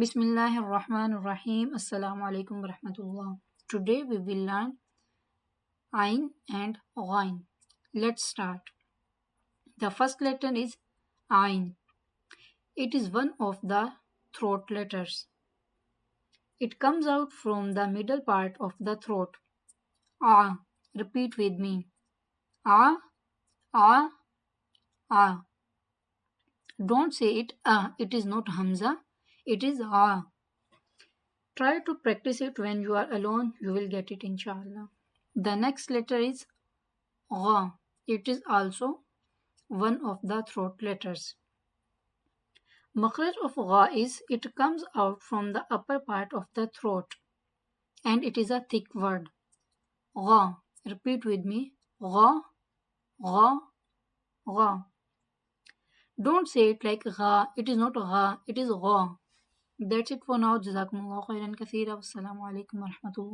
Bismillahirrahmanirrahim. Assalamu-alaikum warahmatullah. Today we will learn Ain and Ghain. Let's start. The first letter is Ain. It is one of the throat letters. It comes out from the middle part of the throat. Ah. Repeat with me. Ah, ah, ah. Don't say it ah. It is not Hamza. It is ah. Try to practice it when you are alone. You will get it inshallah. The next letter is Gha. It is also one of the throat letters. Makhraj of Gha is it comes out from the upper part of the throat and it is a thick word. Gha. Repeat with me. Gha, Gha, Gha. Don't say it like Gha. It is not Gha. It is Gha. That's it for now. Jazakumullah khairan kaseera. Wassalamu alaikum warahmatullah.